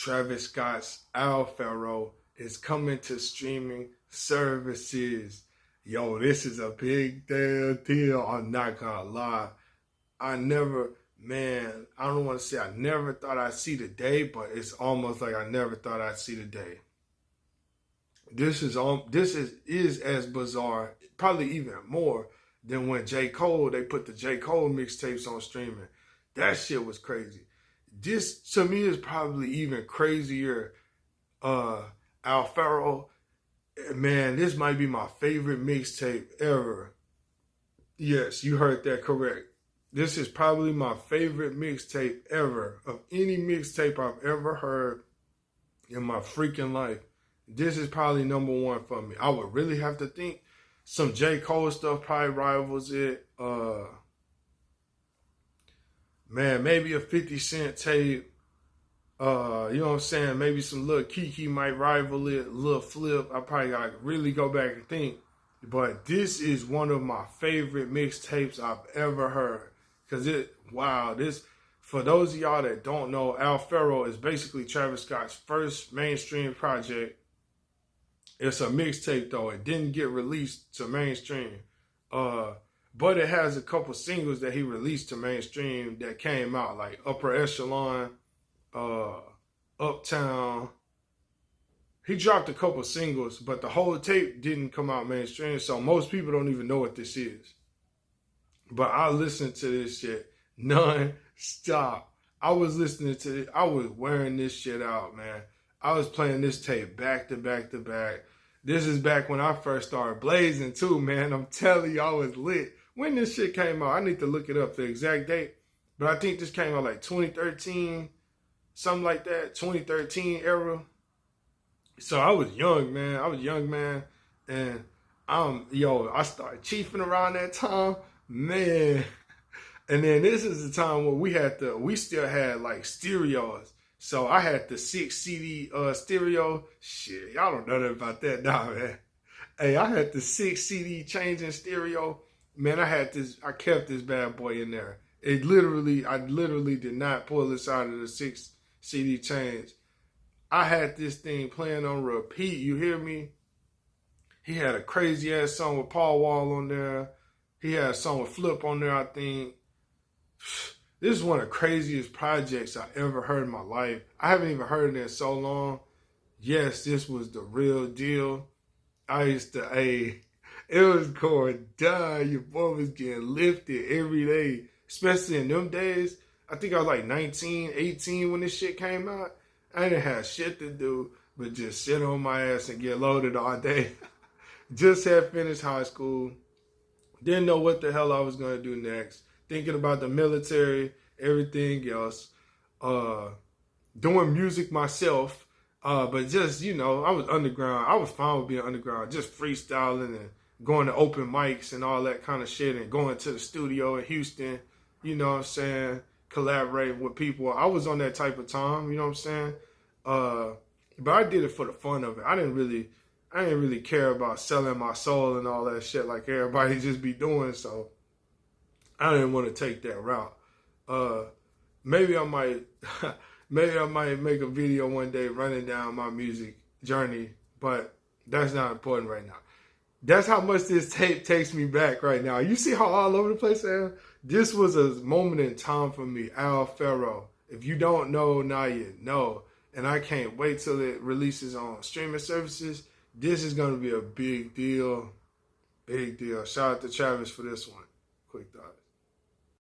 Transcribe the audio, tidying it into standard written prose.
Travis Scott's Pharaoh is coming to streaming services. Yo, this is a big damn deal. I'm not gonna lie. I don't want to say I never thought I'd see the day, but it's almost like I never thought I'd see the day. This is as bizarre, probably even more than when they put the J. Cole mixtapes on streaming. That shit was crazy. This to me is probably even crazier. Pharaoh, man, this might be my favorite mixtape ever. Yes, you heard that correct. This is probably my favorite mixtape ever. Of any mixtape I've ever heard in my freaking life, this is probably number one for me. I would really have to think some J. Cole stuff probably rivals it. Man, maybe a 50 Cent tape. You know what I'm saying? Maybe some little QUICC might rival it. Little Flip. I probably gotta really go back and think. But this is one of my favorite mixtapes I've ever heard. Cause for those of y'all that don't know, Pharaoh is basically Travis Scott's first mainstream project. It's a mixtape though. It didn't get released to mainstream. But it has a couple singles that he released to mainstream that came out, like Upper Echelon, Uptown. He dropped a couple singles, but the whole tape didn't come out mainstream, so most people don't even know what this is. But I listened to this shit non-stop. I was listening to it. I was wearing this shit out, man. I was playing this tape back to back to back. This is back when I first started blazing too, man. I'm telling you, I was lit. When this shit came out, I need to look it up, the exact date. But I think this came out like 2013, something like that, 2013 era. So I was young, man. And I started chiefing around that time, man. And then this is the time where we still had like stereos. So I had the 6 CD stereo. Shit, y'all don't know nothing about that now, man. Hey, I had the 6 CD changing stereo. Man, I kept this bad boy in there. I literally did not pull this out of the 6 CD change. I had this thing playing on repeat, you hear me? He had a crazy ass song with Paul Wall on there. He had a song with Flip on there, I think. This is one of the craziest projects I ever heard in my life. I haven't even heard it in so long. Yes, this was the real deal. It was going down. Your boy was getting lifted every day, especially in them days. I think I was like 19, 18 when this shit came out. I didn't have shit to do but just sit on my ass and get loaded all day. Just had finished high school. Didn't know what the hell I was going to do next. Thinking about the military, everything else. Doing music myself. But just, I was underground. I was fine with being underground. Just freestyling and going to open mics and all that kind of shit. And going to the studio in Houston. You know what I'm saying? Collaborating with people. I was on that type of time. You know what I'm saying? But I did it for the fun of it. I didn't really care about selling my soul and all that shit like everybody just be doing. So I didn't want to take that route. Maybe I might make a video one day running down my music journey, but that's not important right now. That's how much this tape takes me back right now. You see how all over the place I am? This was a moment in time for me, Pharaoh. If you don't know, now you know. And I can't wait till it releases on streaming services. This is going to be a big deal. Big deal. Shout out to Travis for this one. Quick thoughts.